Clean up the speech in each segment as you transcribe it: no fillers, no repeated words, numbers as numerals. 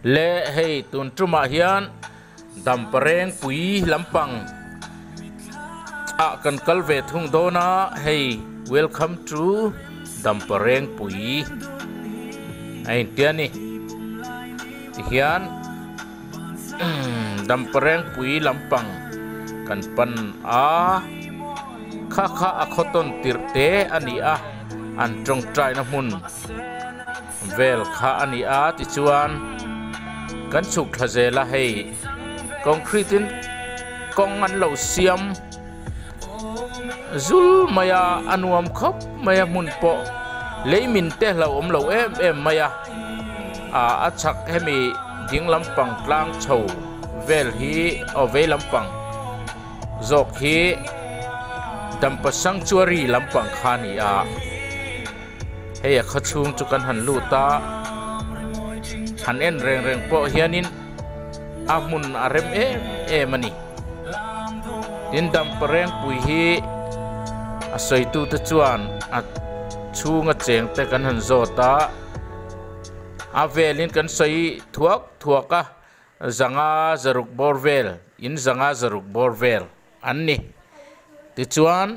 le hei tun truma hian dam pareng pui lampang a kan kalve thung dona hei welcome to dam pareng pui ai tiani hian dam pareng pui lampang kan pan a kha kha a khoton tirte ani a an trong trai na mun vel kha ani a ti chuan kan chuk thazela hei concrete in kong an lo siam zul maya anuam khop maya mun po leimin te lo om lo em maya a achak hemi ding lampang tlang chho vel hi o ve lampang zok hi dampa sanctuary lampang khani a hei a khachung chu kan han lu ta han en reng reng po hianin amun arem mani tin dampa reng pui hi a soi tu te chuan a chunga cheng te kan han zota a velin kan soi thuak a zanga zaruk borvel in zanga zaruk borvel anni ti chuan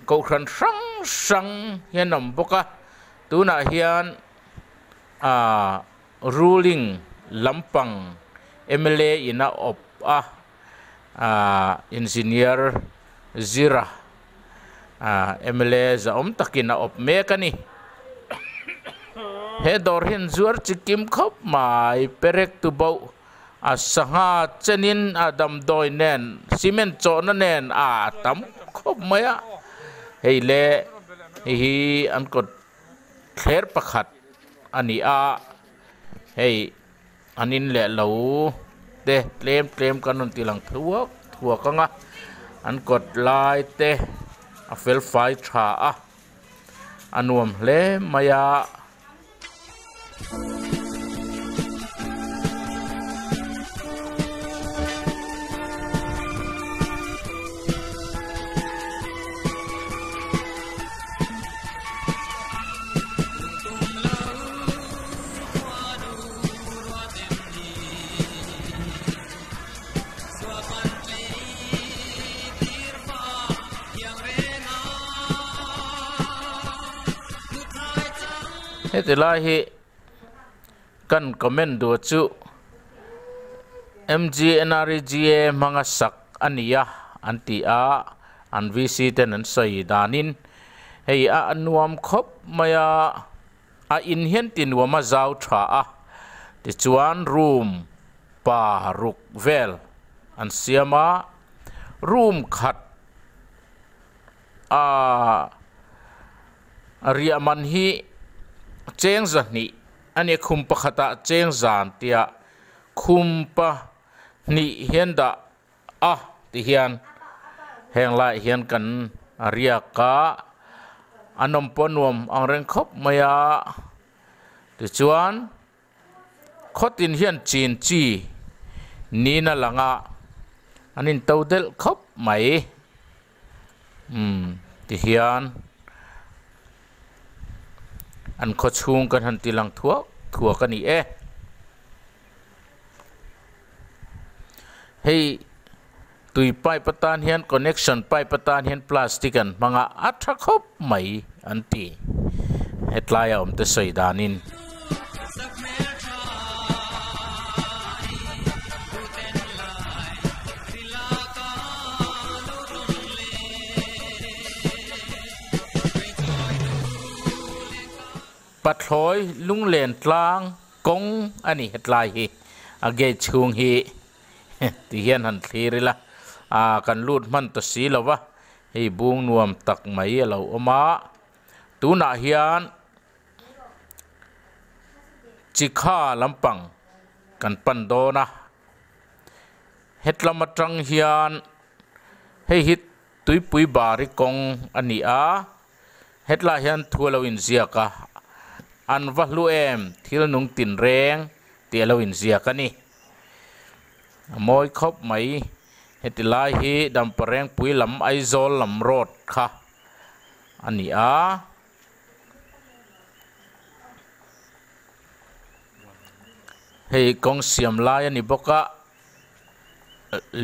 ko khan sang hianom boka tuna hian ruling lampang MLA ina op engineer zira MLA za takina op mekani he dor hin zuar chikim khop mai perek tu bau asanga chenin adam doi nen cement chona nen tam khop maya heile hi an ko kher pakhat ani hei anin le lo te tlem kanun tilang thuak anga an kot lai te a fel fai tha anuam hle maya hetilahi kan comment do chu MGNRGA mga sak ania anti an VC ten an soi danin hei anuam khop maya in hian tin wama zau tha ti chuan room pa ruk vel an siama room khat ria man hi cheng zani ani khumpa khata cheng zan tia khumpa ni hianda ti hian heng lai hian kan ria ka anom ponuam ang reng khop maya ti chuan khotin hian chin chi ni na langa anin todel khop mai ti hian an kho chung kan han tilang thuak ani hei tui pai patan hian connection pai patan hian plastic an manga atha khop mai anti hetlaya om te saidanin patloi lung len tlang kong ani hetlai hi age chung hi ti hian han thirila kan lut man to si lawa hei bung nuam tak mai lo oma tuna hian chikha lampang kan pandona hetlamatang hian hei hit tuipui bari kong ani hetla hian thualo in ziaka an vahlu thil nung tin reng ti lo in ziaka ni moi khop mai hetilai hi dam pareng pui lam aizol lam rot kha ani hei kong siam lai ani boka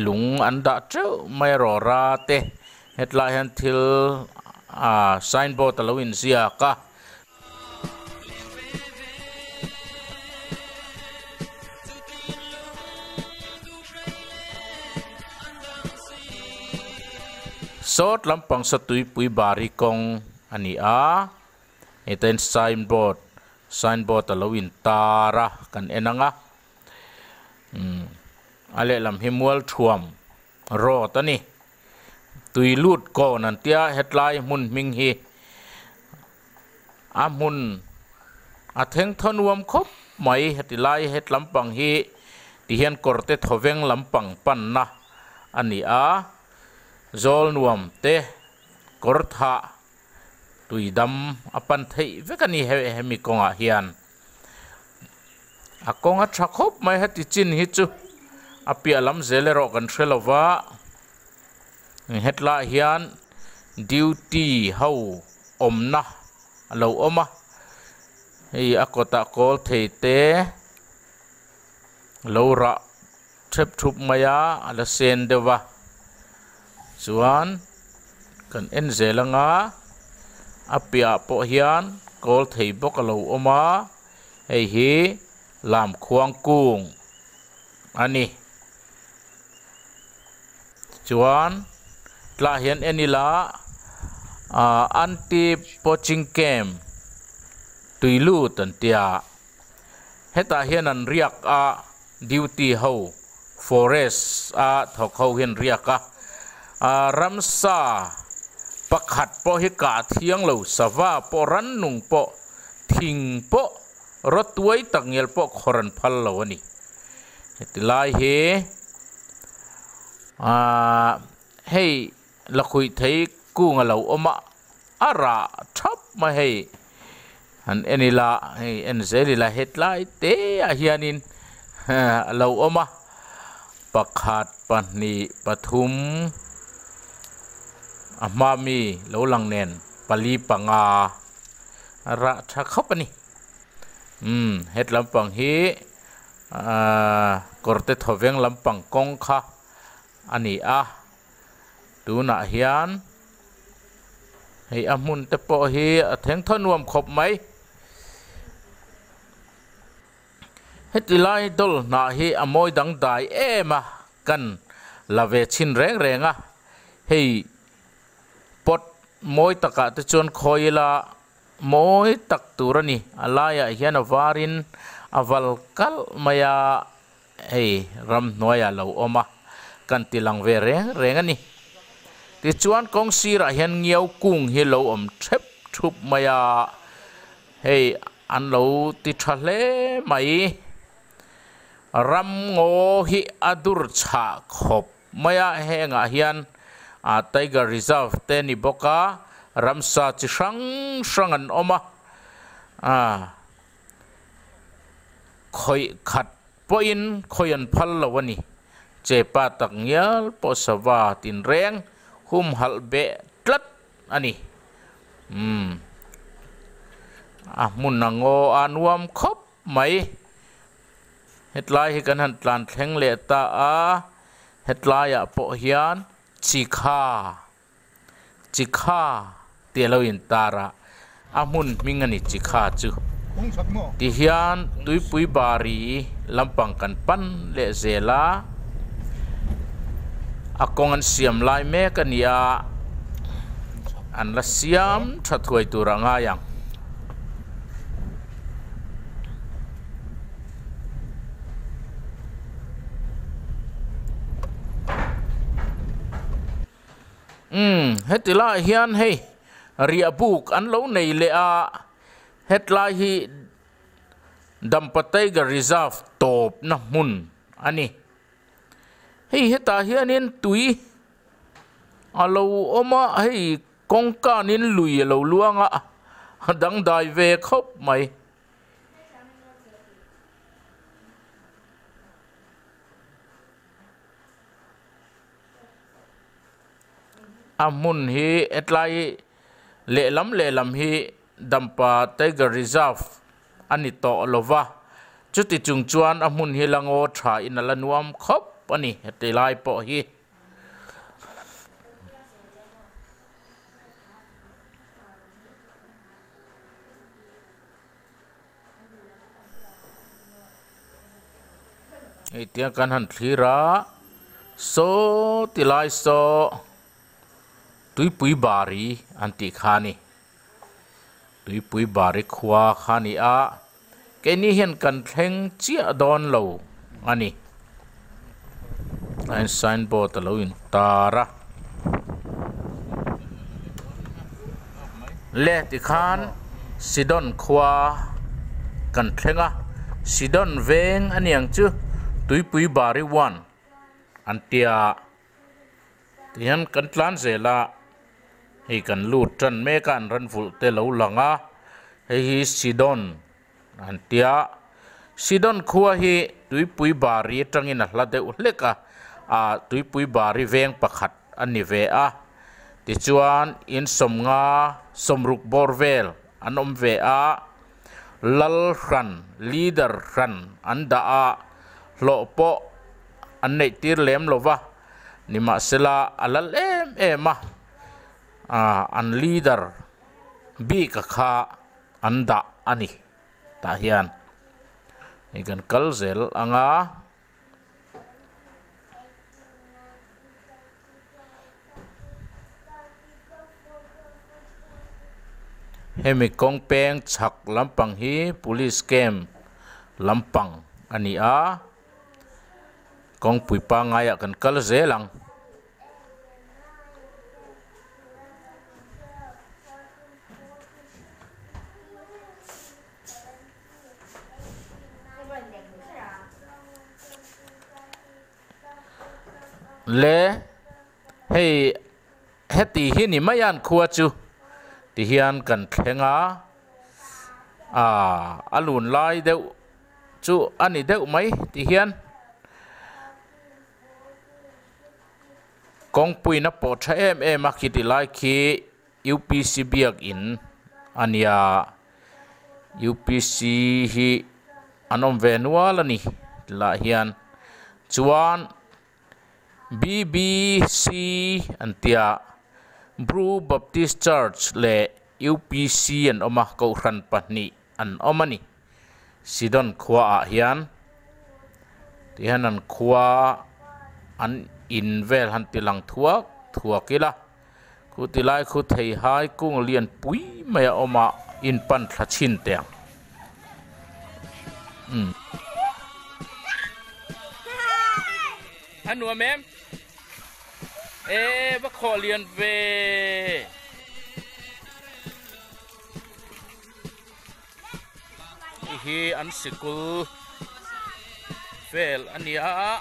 lung anda treu mai ro ra te hetlai han thil signboard alawin zia ka sot lampang satui pui bari kong ani iten signboard alawin tara kan enanga ale lam himual thuam ro tani tui lut ko nan tia hetlai mun ming hi mun atheng thonuam khop mai hetilai het lampang hi ti hian korte thoveng lampang panna ani zol nuam te kortha tui dam apan thei vekani hemi konga hian akonga thakop mai hati chin hi chu apia lam zelero kan threlova hetla hian duty ho omna alo oma hei akota kol thei te lora thep thup maya ala sen dewa chuan kan en zelanga apia po hian kol thei bok alo oma hei hi lam khuang kung ani chuan tla hian enila anti poaching camp tuilu tan tia heta hian an riak duty ho forest thok ho hian riak ramsa pakhat po hi ka thiang lo sawa po ran nung po thing po rotwai tangel po khoran phal lo ani hetilai he hei lakhui thei kung alo oma ara thap ma hei an enila hei enzelila hetlai te hianin alo oma pakhat pahni pathum amami lo lang nen pali panga ra tha khapani het lampang hi korte thoveng lampang kong kha ani tuna hian hei amun te po hi atheng thonuam khop mai hetilai dol na hi amoi dang dai ema kan lave chin reng renga hei pot moi taka te chon khoila moi tak turani alaya hian avarin aval kal maya hei ram noya lo oma kan tilang ve reng ani ti chuan kong sira hian ngiau kung hi lo om thep thup maya hei an lo ti thale mai ram ngo hi adur cha khop maya henga hian tiger reserve te ni boka ramsa chi sang an oma khoi khat poin khoyan phal lawani chepa tak ngial po sawa tin reng hum halbe tlat ani mun nango anuam khop mai hetlai hi kan han tlan thleng le ta hetlai po hian chikha teloin tara amun mingani chikha chu ti hian tuipui bari lampang kan pan le zela akongan siam lai me kania an la siam thathuai turanga yang hetila hian hei ria buk an lo nei le hetla hi dampatai ga reserve top na mun ani hei heta hianin tui alo oma hei kongka nin lui lo luanga dang dai ve khop mai amun hi etlai le lam hi dampa tiger reserve ani to lova chút thì chung chuan amun hi lango tha in ala nuam khop ani te lai po hi ei tia kan han thira so tilai so tui pui bari anti khani tui pui bari khwa khani a cái ní hiện cần thèn chia đòn lâu anh anh sign board lâu in tara lệ thì khan sidon khwa cần thèn à sidon veng anh yang chứ túi pui bari one anh tia thì hắn cần plan gì là hay cần lụt chân mấy cần răn phụ tê lâu lăng à hay sidon anh tia sidon khua hi tui pui bari trangin a hlade uleka a tui pui bari veng pakhat ani ve a ti chuan in somnga somruk borvel anom ve a lal ran leader ran anda a lopo an nei tir lem lova nima sela alal ema an leader bi ka kha anda ani ta hian ikan kalzel anga hemi kongpeng chak lampang hi police camp lampang ani a kong puipa ngaya kan kalzelang le hey heti hi ni mayan khua chu ti hian kan thlenga alun lai deuh chu ani deuh mai ti hian kongpui na po tha em a khiti lai khi UPC biak in ania UPC hi anom venua lani la hian chuan BBC antia Bru Baptist Church le UPC an oma ko ran pani an omani sidon khwa a hian tihan an khwa an invel han tilang thuakila khu tilai khu thei hai kung lian pui maya oma in pan thachin teng anua mem ba kho lian ve hi an sikul vel ania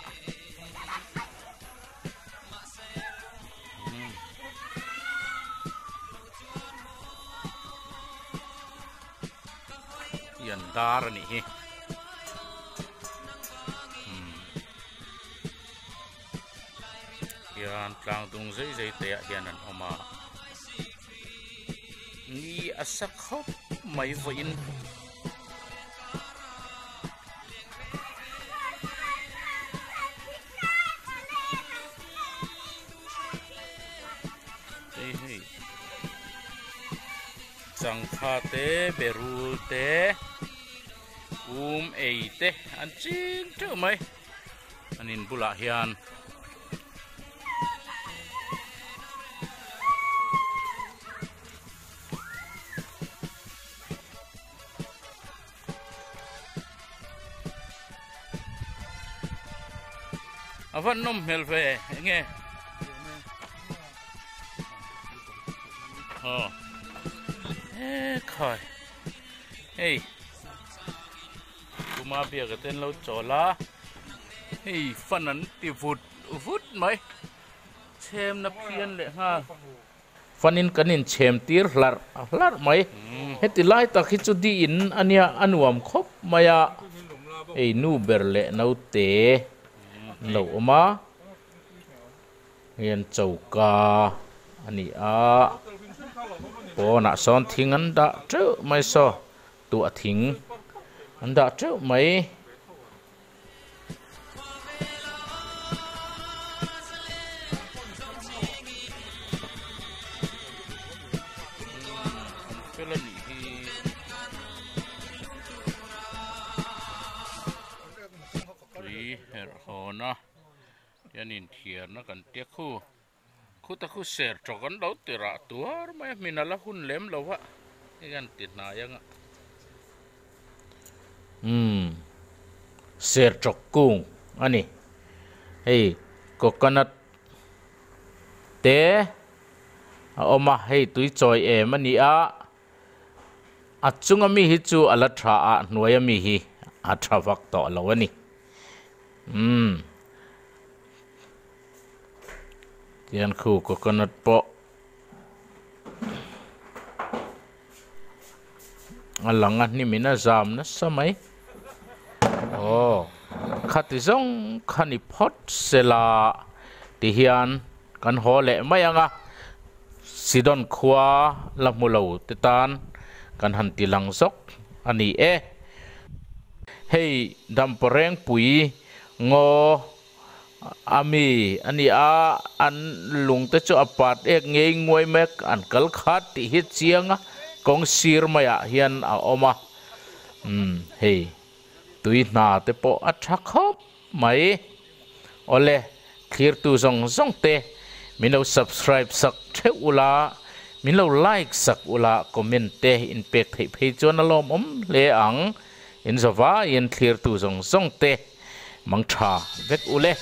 yan dar ni hi yan tlang tung zai te hian an oma ni asak khop mai voin chẳng pha te beru te ei te an chin tu mai anin bula hian avan nom hel ve nge khơi hey kuma bia cái tên lâu chó lá hey phân ấn thì vút mấy xem nắp phiên lệ ha phân in cái in xem tir lart mấy hết thì lại ta khi chú đi in ania anuam khop maya hey nu ber lệ nấu té lâu mà hiền chầu ca ani a po na son thing an da treu mai so tua thing an da treu mai yanin thiar na kan te khu ta khu ser chokan lo tira tuar mai minala hun lem lo wa gan ti na yang ser chok kung ani hey coconut te oma hey tui choi e mani a achunga mi hi chu ala tha a hnuaya mi hi a tha vak to lo ani tian khu coconut po alanga ni mina zam na samai khati zong khani phot sela ti hian kan hole mayanga sidon khwa lamulo tetan kan han tilang zok ani e hey damporeng pui ngo ami ani a an lung te chu apat ek ngei ngoi mek an kal khat ti hi chianga kong sir maya hian a oma hey tui na te po athak khop mai ole clear tu zong zong te mino subscribe sak the ula mino like sak ula comment te in pek thei phei chon alom le ang in zawa in clear tu zong zong te mang tha vek ule